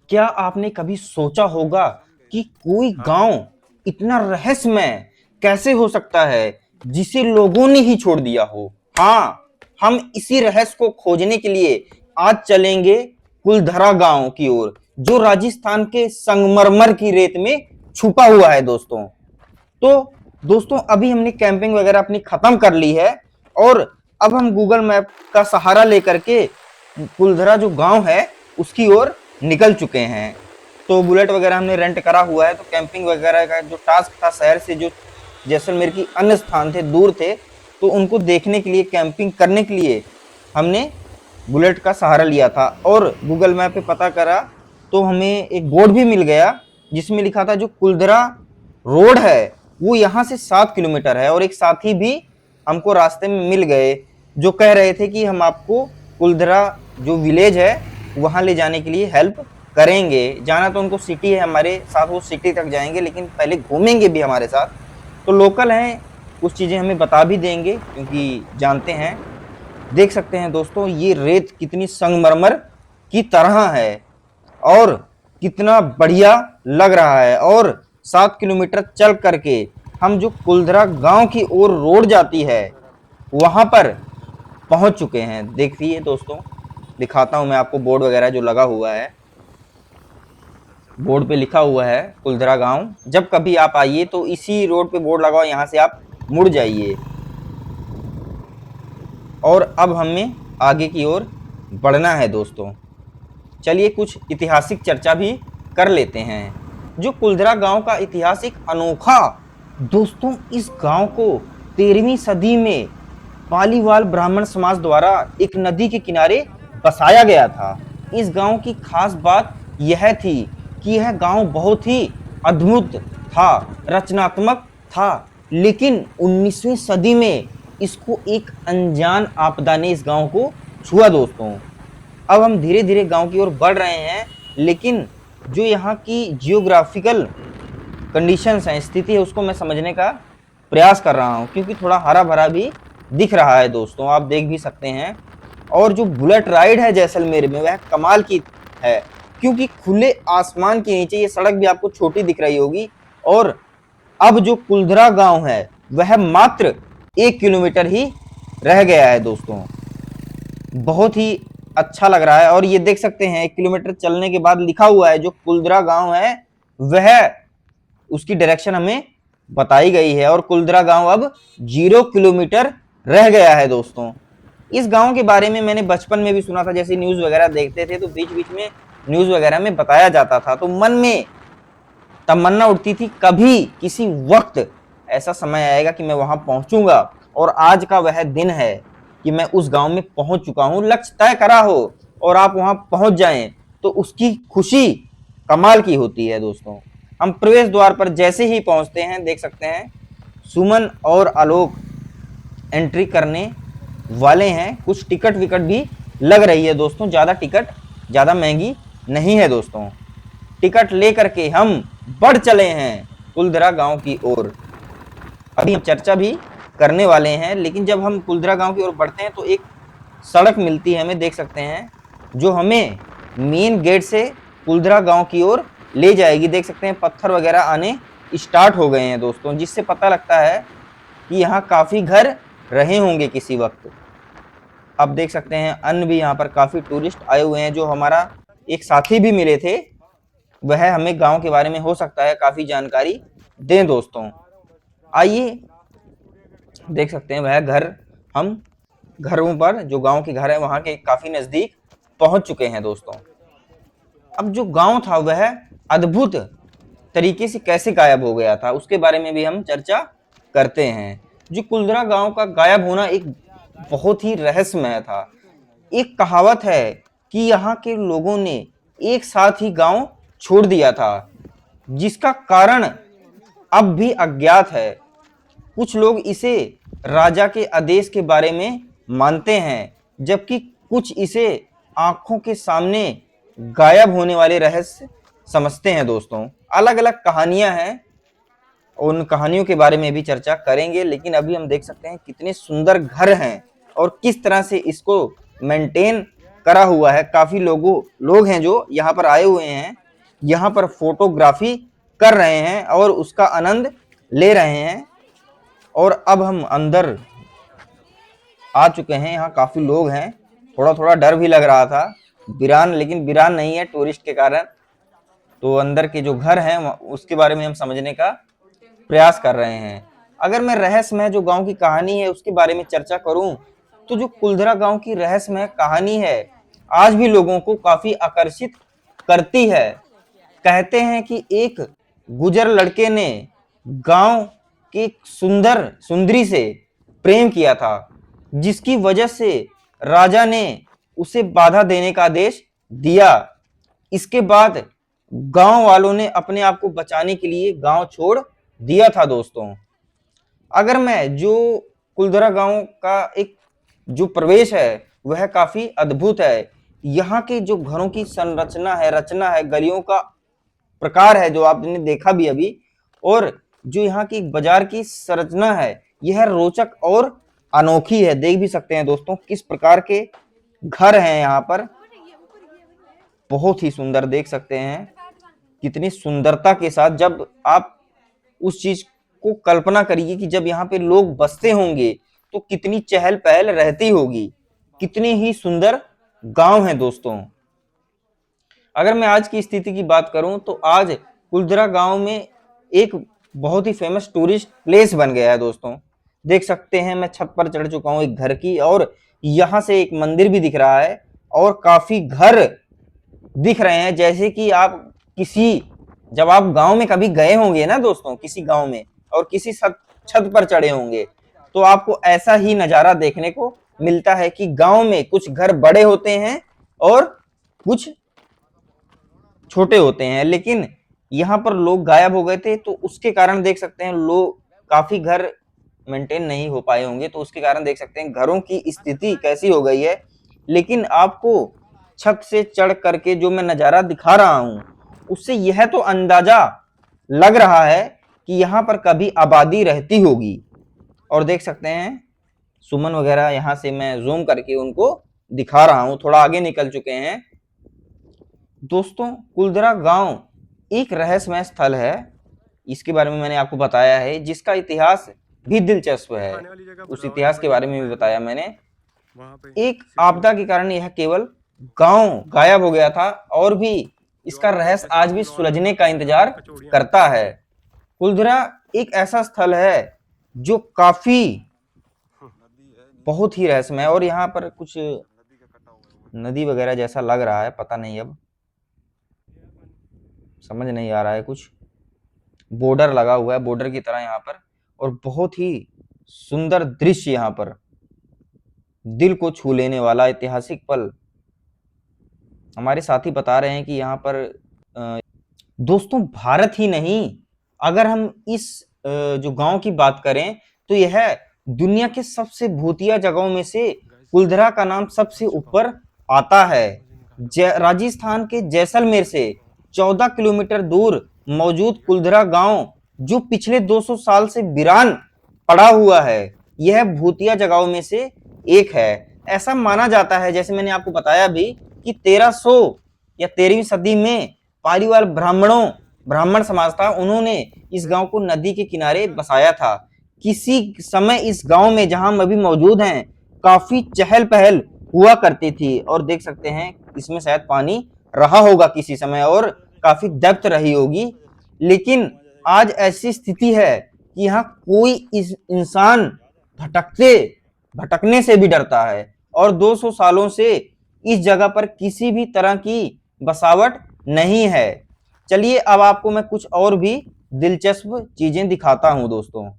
क्या आपने कभी सोचा होगा कि कोई गांव इतना रहस्यमय कैसे हो सकता है जिसे लोगों ने ही छोड़ दिया हो। हाँ, हम इसी रहस्य को खोजने के लिए आज चलेंगे कुलधरा गांव की ओर, जो राजस्थान के संगमरमर की रेत में छुपा हुआ है दोस्तों। तो दोस्तों, अभी हमने कैंपिंग वगैरह अपनी खत्म कर ली है और अब हम गूगल मैप का सहारा लेकर के कुलधरा जो गांव है उसकी ओर निकल चुके हैं। तो बुलेट वगैरह हमने रेंट करा हुआ है, तो कैंपिंग वगैरह का जो टास्क था शहर से जो जैसलमेर की अन्य स्थान थे दूर थे, तो उनको देखने के लिए कैंपिंग करने के लिए हमने बुलेट का सहारा लिया था और गूगल मैप पे पता करा तो हमें एक बोर्ड भी मिल गया जिसमें लिखा था जो कुलधरा रोड है वो यहाँ से 7 किलोमीटर है। और एक साथी भी हमको रास्ते में मिल गए जो कह रहे थे कि हम आपको कुलधरा जो विलेज है वहां ले जाने के लिए हेल्प करेंगे। जाना तो उनको सिटी है हमारे साथ, वो सिटी तक जाएंगे लेकिन पहले घूमेंगे भी हमारे साथ। तो लोकल हैं, कुछ चीजें हमें बता भी देंगे क्योंकि जानते हैं। देख सकते हैं दोस्तों, ये रेत कितनी संगमरमर की तरह है और कितना बढ़िया लग रहा है। और 7 किलोमीटर चल करके हम जो कुलधरा गांव की ओर रोड जाती है वहां पर पहुंच चुके हैं। देखिए दोस्तों, दिखाता हूं मैं आपको बोर्ड वगैरह जो लगा हुआ है। बोर्ड पे लिखा हुआ है कुलधरा गांव। जब कभी आप आइए तो इसी रोड पे बोर्ड लगाओ, यहां से आप मुड़ जाइए। और अब हमें आगे की ओर बढ़ना है दोस्तों। चलिए कुछ ऐतिहासिक चर्चा भी कर लेते हैं। जो कुलधरा गांव का इतिहास एक अनोखा दोस्तों, इस गांव को 13वीं सदी में पालीवाल ब्राह्मण समाज द्वारा एक नदी के किनारे बसाया गया था। इस गांव की खास बात यह थी कि यह गांव बहुत ही अद्भुत था, रचनात्मक था। लेकिन 19वीं सदी में इसको एक अनजान आपदा ने इस गांव को छुआ दोस्तों। अब हम धीरे धीरे गांव की ओर बढ़ रहे हैं, लेकिन जो यहाँ की जियोग्राफिकल कंडीशंस हैं, स्थिति है, उसको मैं समझने का प्रयास कर रहा हूँ क्योंकि थोड़ा हरा भरा भी दिख रहा है दोस्तों, आप देख भी सकते हैं। और जो बुलेट राइड है जैसलमेर में वह कमाल की है क्योंकि खुले आसमान के नीचे ये सड़क भी आपको छोटी दिख रही होगी। और अब जो कुलधरा गांव है वह मात्र 1 किलोमीटर ही रह गया है दोस्तों। बहुत ही अच्छा लग रहा है। और ये देख सकते हैं 1 किलोमीटर चलने के बाद लिखा हुआ है जो कुलधरा गांव है वह, उसकी डायरेक्शन हमें बताई गई है। और कुलधरा गांव अब 0 किलोमीटर रह गया है दोस्तों। इस गांव के बारे में मैंने बचपन में भी सुना था, जैसे न्यूज वगैरह देखते थे तो बीच बीच में न्यूज वगैरह में बताया जाता था, तो मन में तमन्ना उठती थी कभी किसी वक्त ऐसा समय आएगा कि मैं वहां पहुंचूंगा। और आज का वह दिन है कि मैं उस गांव में पहुंच चुका हूं। लक्ष्य तय करा हो और आप वहां पहुंच जाएं तो उसकी खुशी कमाल की होती है दोस्तों। हम प्रवेश द्वार पर जैसे ही पहुंचते हैं देख सकते हैं सुमन और आलोक एंट्री करने वाले हैं। कुछ टिकट विकट भी लग रही है दोस्तों, ज़्यादा टिकट ज़्यादा महंगी नहीं है दोस्तों। टिकट लेकर के हम बढ़ चले हैं कुलधरा गांव की ओर। अभी हम चर्चा भी करने वाले हैं, लेकिन जब हम कुलधरा गांव की ओर बढ़ते हैं तो एक सड़क मिलती है हमें, देख सकते हैं, जो हमें मेन गेट से कुलधरा गांव की ओर ले जाएगी। देख सकते हैं पत्थर वगैरह आने स्टार्ट हो गए हैं दोस्तों, जिससे पता लगता है कि यहाँ काफी घर रहे होंगे किसी वक्त। अब देख सकते हैं अन्य भी यहाँ पर काफी टूरिस्ट आए हुए हैं। जो हमारा एक साथी भी मिले थे वह हमें गांव के बारे में हो सकता है काफी जानकारी दें दोस्तों। आइए देख सकते हैं वह घर, हम घरों पर जो गांव के घर है वहां के काफी नजदीक पहुंच चुके हैं दोस्तों। अब जो गांव था वह अद्भुत तरीके से कैसे गायब हो गया था उसके बारे में भी हम चर्चा करते हैं। जो कुलधरा गांव का गायब होना एक बहुत ही रहस्यमय था। एक कहावत है कि यहाँ के लोगों ने एक साथ ही गांव छोड़ दिया था, जिसका कारण अब भी अज्ञात है। कुछ लोग इसे राजा के आदेश के बारे में मानते हैं, जबकि कुछ इसे आंखों के सामने गायब होने वाले रहस्य समझते हैं दोस्तों। अलग अलग कहानियां हैं, उन कहानियों के बारे में भी चर्चा करेंगे, लेकिन अभी हम देख सकते हैं कितने सुंदर घर हैं और किस तरह से इसको मेंटेन करा हुआ है। काफी लोग हैं जो यहाँ पर आए हुए हैं, यहाँ पर फोटोग्राफी कर रहे हैं और उसका आनंद ले रहे हैं। और अब हम अंदर आ चुके हैं, यहाँ काफी लोग हैं। थोड़ा थोड़ा डर भी लग रहा था, लेकिन वीरान नहीं है टूरिस्ट के कारण। तो अंदर के जो घर हैं उसके बारे में हम समझने का प्रयास कर रहे हैं। अगर मैं रहस्यमय जो गांव की कहानी है उसके बारे में चर्चा करूं, तो जो कुलधरा गांव की रहस्यमय कहानी है आज भी लोगों को काफी आकर्षित करती है। कहते हैं कि एक गुजर लड़के ने गांव की एक सुंदरी से प्रेम किया था, जिसकी वजह से राजा ने उसे बाधा देने का आदेश दिया। इसके बाद गांव वालों ने अपने आप को बचाने के लिए गांव छोड़ दिया था दोस्तों। अगर मैं जो कुलधरा गांव का एक जो प्रवेश है वह काफी अद्भुत है। यहाँ के जो घरों की संरचना है, रचना है, गलियों का प्रकार है जो आपने देखा भी अभी, और जो यहाँ की बाजार की संरचना है यह रोचक और अनोखी है। देख भी सकते हैं दोस्तों किस प्रकार के घर हैं यहाँ पर, बहुत ही सुंदर। देख सकते हैं कितनी सुंदरता के साथ। जब आप उस चीज को कल्पना करिए कि जब यहाँ पे लोग बसते होंगे तो कितनी चहल पहल रहती होगी, कितनी ही सुंदर गांव है दोस्तों। अगर मैं आज की स्थिति की बात करूं तो आज कुलधरा गांव में एक बहुत ही फेमस टूरिस्ट प्लेस बन गया है दोस्तों। देख सकते हैं मैं छत पर चढ़ चुका हूं एक घर की, और यहां से एक मंदिर भी दिख रहा है और काफी घर दिख रहे हैं। जैसे कि जब आप गांव में कभी गए होंगे ना दोस्तों, किसी गांव में, और किसी छत पर चढ़े होंगे, तो आपको ऐसा ही नजारा देखने को मिलता है कि गांव में कुछ घर बड़े होते हैं और कुछ छोटे होते हैं। लेकिन यहाँ पर लोग गायब हो गए थे, तो उसके कारण देख सकते हैं लोग काफी घर मेंटेन नहीं हो पाए होंगे, तो उसके कारण देख सकते हैं घरों की स्थिति कैसी हो गई है। लेकिन आपको छत से चढ़ करके जो मैं नजारा दिखा रहा हूं उससे यह तो अंदाजा लग रहा है कि यहाँ पर कभी आबादी रहती होगी। और देख सकते हैं सुमन वगैरह, यहाँ से मैं जूम करके उनको दिखा रहा हूं, थोड़ा आगे निकल चुके हैं दोस्तों। कुलधरा गांव एक रहस्यमय स्थल है, इसके बारे में मैंने आपको बताया है, जिसका इतिहास भी दिलचस्प है। उस इतिहास के बारे में भी बताया मैंने। एक आपदा के कारण यह केवल गांव गायब हो गया था, और भी इसका रहस्य आज भी सुलझने का इंतजार करता है। कुलधरा एक ऐसा स्थल है जो काफी बहुत ही रहस्यमय है, और यहाँ पर कुछ नदी वगैरह जैसा लग रहा है, पता नहीं, अब समझ नहीं आ रहा है। कुछ बॉर्डर लगा हुआ है, बॉर्डर की तरह यहाँ पर, और बहुत ही सुंदर दृश्य यहाँ पर, दिल को छू लेने वाला ऐतिहासिक पल। हमारे साथी बता रहे हैं कि यहाँ पर दोस्तों भारत ही नहीं, अगर हम इस जो गांव की बात करें तो यह दुनिया के सबसे भूतिया जगहों में से कुलधरा का नाम सबसे ऊपर आता है। राजस्थान के जैसलमेर से 14 किलोमीटर दूर मौजूद कुलधरा गांव, जो पिछले 200 साल से वीरान पड़ा हुआ है, यह भूतिया जगहों में से एक है। ऐसा माना जाता है, जैसे मैंने आपको बताया भी, कि 1300 या 13वीं सदी में पालीवाल ब्राह्मण समाज था, उन्होंने इस गांव को नदी के किनारे बसाया था। किसी समय इस गांव में, जहां हम अभी मौजूद हैं, काफी चहल पहल हुआ करती थी, और देख सकते हैं इसमें शायद पानी रहा होगा किसी समय, और काफी डेप्थ रही होगी। लेकिन आज ऐसी स्थिति है कि यहाँ कोई इस इंसान भटकने से भी डरता है, और 200 सालों से इस जगह पर किसी भी तरह की बसावट नहीं है। चलिए अब आपको मैं कुछ और भी दिलचस्प चीजें दिखाता हूं दोस्तों।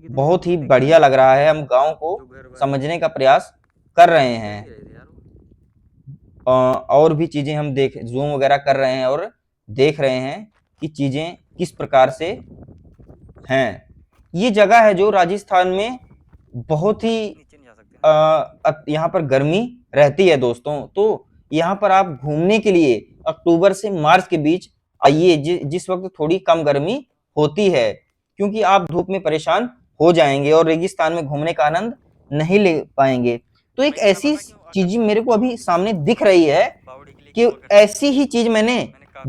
बहुत ही बढ़िया लग रहा है, हम गांव को समझने का प्रयास कर रहे हैं, और भी चीजें हम जूम वगैरह कर रहे हैं और देख रहे हैं कि चीजें किस प्रकार से हैं। ये जगह है जो राजस्थान में बहुत ही यहाँ पर गर्मी रहती है दोस्तों, तो यहाँ पर आप घूमने के लिए अक्टूबर से मार्च के बीच आइए, जिस वक्त थोड़ी कम गर्मी होती है, क्योंकि आप धूप में परेशान हो जाएंगे और रेगिस्तान में घूमने का आनंद नहीं ले पाएंगे। तो एक ऐसी चीज मेरे को अभी सामने दिख रही है कि ऐसी ही चीज मैंने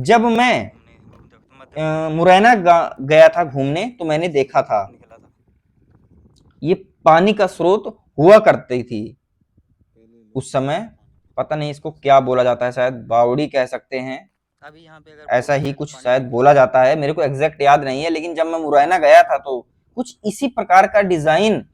जब मैं मुरैना गया था घूमने तो मैंने देखा था। ये पानी का स्रोत हुआ करती थी उस समय। पता नहीं इसको क्या बोला जाता है, शायद बावड़ी कह सकते हैं, अभी यहाँ पे अगर ऐसा ही कुछ शायद बोला जाता है, मेरे को एग्जैक्ट याद नहीं है। लेकिन जब मैं मुरैना गया था तो कुछ इसी प्रकार का डिजाइन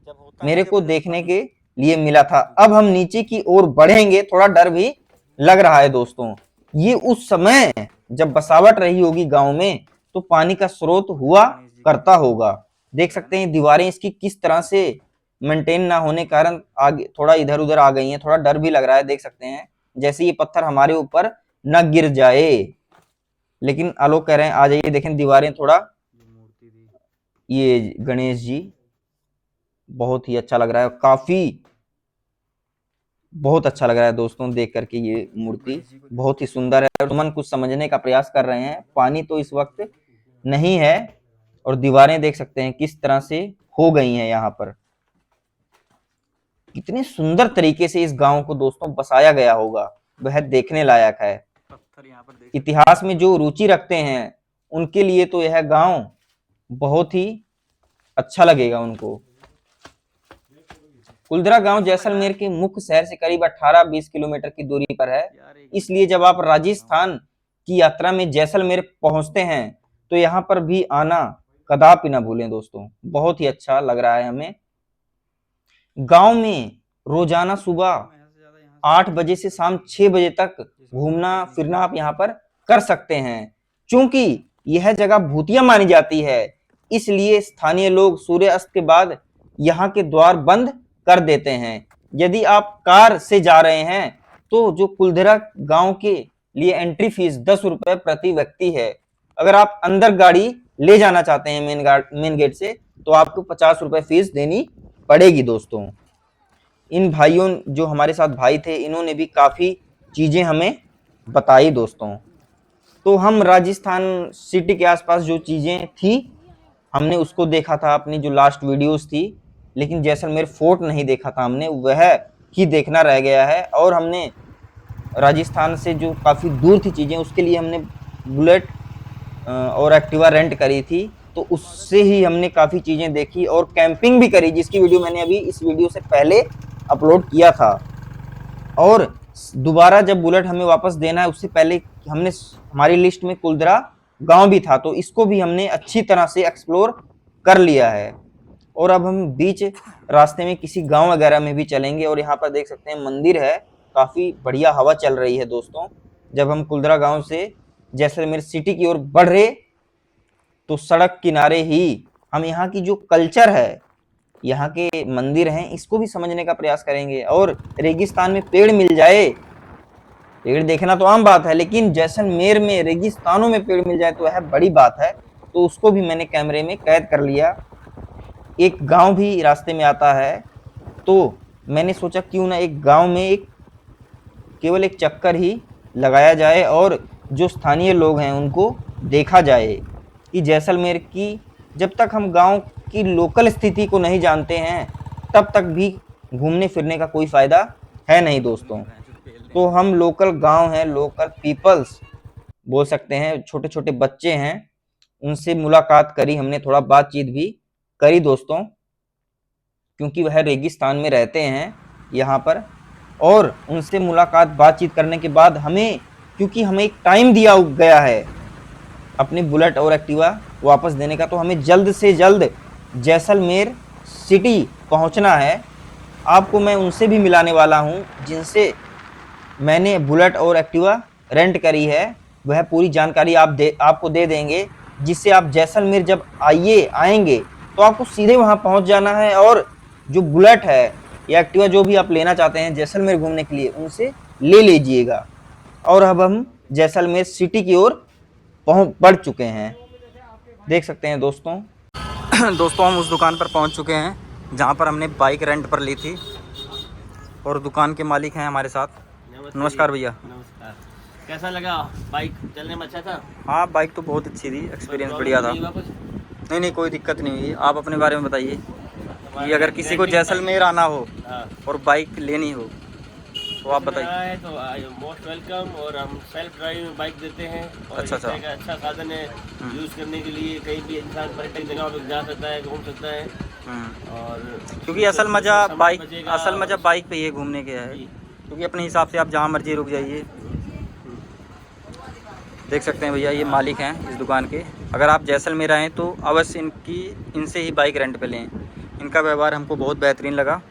मेरे को देखने के लिए मिला था। अब हम नीचे की ओर बढ़ेंगे, थोड़ा डर भी लग रहा है दोस्तों। ये उस समय जब बसावट रही होगी गांव में तो पानी का स्रोत हुआ करता होगा। देख सकते हैं दीवारें इसकी किस तरह से मेंटेन ना होने के कारण आगे थोड़ा इधर उधर आ गई हैं। थोड़ा डर भी लग रहा है, देख सकते हैं जैसे ये पत्थर हमारे ऊपर न गिर जाए। लेकिन आलोक कह रहे हैं आ जाइए। देखें दीवारें थोड़ा, ये गणेश जी बहुत ही अच्छा लग रहा है, काफी बहुत अच्छा लग रहा है दोस्तों देख करके। ये मूर्ति बहुत ही सुंदर है और मन कुछ समझने का प्रयास कर रहे हैं। पानी तो इस वक्त नहीं है और दीवारें देख सकते हैं किस तरह से हो गई हैं। यहाँ पर कितने सुंदर तरीके से इस गांव को दोस्तों बसाया गया होगा, वह देखने लायक है। इतिहास में जो रुचि रखते हैं उनके लिए तो यह गांव बहुत ही अच्छा लगेगा उनको। कुलधरा गांव जैसलमेर के मुख्य शहर से करीब 18-20 किलोमीटर की दूरी पर है। इसलिए जब आप राजस्थान की यात्रा में जैसलमेर पहुंचते हैं तो यहाँ पर भी आना कदापि ना भूलें दोस्तों। बहुत ही अच्छा लग रहा है हमें। गांव में रोजाना सुबह 8 बजे से शाम 6 बजे तक घूमना फिरना आप यहाँ पर कर सकते हैं। क्योंकि यह जगह भूतिया मानी जाती है, इसलिए स्थानीय लोग सूर्यास्त के बाद यहाँ के द्वार बंद कर देते हैं। यदि आप कार से जा रहे हैं तो जो कुलधरा गांव के लिए एंट्री फीस 10 रुपए प्रति व्यक्ति है। अगर आप अंदर गाड़ी ले जाना चाहते हैं मेन गेट से तो आपको 50 रुपए फीस देनी पड़ेगी दोस्तों। इन भाइयों जो हमारे साथ भाई थे इन्होंने भी काफी चीजें हमें बताई दोस्तों। तो हम राजस्थान सिटी के आसपास जो चीजें थी हमने उसको देखा था अपनी जो लास्ट वीडियोस थी। लेकिन जैसलमेर फोर्ट नहीं देखा था हमने, वह ही देखना रह गया है। और हमने राजस्थान से जो काफ़ी दूर थी चीज़ें उसके लिए हमने बुलेट और एक्टिवा रेंट करी थी, तो उससे ही हमने काफ़ी चीज़ें देखी और कैंपिंग भी करी, जिसकी वीडियो मैंने अभी इस वीडियो से पहले अपलोड किया था। और दोबारा जब बुलेट हमें वापस देना है उससे पहले हमने हमारी लिस्ट में कुलधरा गांव भी था, तो इसको भी हमने अच्छी तरह से एक्सप्लोर कर लिया है। और अब हम बीच रास्ते में किसी गांव वगैरह में भी चलेंगे। और यहाँ पर देख सकते हैं मंदिर है, काफ़ी बढ़िया हवा चल रही है दोस्तों। जब हम कुलधरा गांव से जैसलमेर सिटी की ओर बढ़ रहे तो सड़क किनारे ही हम यहाँ की जो कल्चर है, यहाँ के मंदिर हैं, इसको भी समझने का प्रयास करेंगे। और रेगिस्तान में पेड़ मिल जाए, पेड़ देखना तो आम बात है, लेकिन जैसलमेर में रेगिस्तानों में पेड़ मिल जाए तो वह बड़ी बात है। तो उसको भी मैंने कैमरे में कैद कर लिया। एक गांव भी रास्ते में आता है तो मैंने सोचा क्यों ना एक गांव में केवल एक चक्कर ही लगाया जाए और जो स्थानीय लोग हैं उनको देखा जाए कि जैसलमेर की, जब तक हम गांव की लोकल स्थिति को नहीं जानते हैं तब तक भी घूमने फिरने का कोई फ़ायदा है नहीं दोस्तों। तो हम लोकल गांव हैं, लोकल पीपल्स बोल सकते हैं, छोटे छोटे बच्चे हैं, उनसे मुलाकात करी हमने, थोड़ा बातचीत भी करी दोस्तों, क्योंकि वह रेगिस्तान में रहते हैं यहाँ पर। और उनसे मुलाकात बातचीत करने के बाद हमें, क्योंकि हमें एक टाइम दिया गया है अपनी बुलेट और एक्टिवा वापस देने का, तो हमें जल्द से जल्द जैसलमेर सिटी पहुँचना है। आपको मैं उनसे भी मिलाने वाला हूँ जिनसे मैंने बुलेट और एक्टिवा रेंट करी है। वह पूरी जानकारी आपको दे देंगे, जिससे आप जैसलमेर जब आएंगे तो आपको सीधे वहां पहुंच जाना है और जो बुलेट है या एक्टिवा जो भी आप लेना चाहते हैं जैसलमेर घूमने के लिए उनसे ले लीजिएगा। और अब हम जैसलमेर सिटी की ओर बढ़ चुके हैं, देख सकते हैं दोस्तों। दोस्तों हम उस दुकान पर पहुंच चुके हैं जहां पर हमने बाइक रेंट पर ली थी और दुकान के मालिक हैं हमारे साथ। नमस्कार भैया। नमस्कार। कैसा लगा बाइक चलने में? अच्छा था? हाँ बाइक तो बहुत अच्छी थी, एक्सपीरियंस बढ़िया था। नहीं नहीं कोई दिक्कत नहीं हुई। आप अपने बारे में बताइए कि अगर किसी को जैसलमेर आना हो और बाइक लेनी हो तो आप बताइए। है तो मोस्ट वेलकम, और हम सेल्फ ड्राइव बाइक देते हैं, और अच्छा, इस तरह अच्छा। का अच्छा साधन है यूज़ करने के लिए। कहीं भी इंसान पर्यटक जगह पर जा सकता है, घूम सकता है, और क्योंकि असल मज़ा समय बाइक बचेगा। असल मज़ा बाइक पे ये घूमने के है, जी। क्योंकि अपने हिसाब से आप जहाँ मर्जी रुक जाइए। देख सकते हैं भैया, ये मालिक हैं इस दुकान के। अगर आप जैसलमेर आएँ तो अवश्य इनसे ही बाइक रेंट पे लें। इनका व्यवहार हमको बहुत बेहतरीन लगा।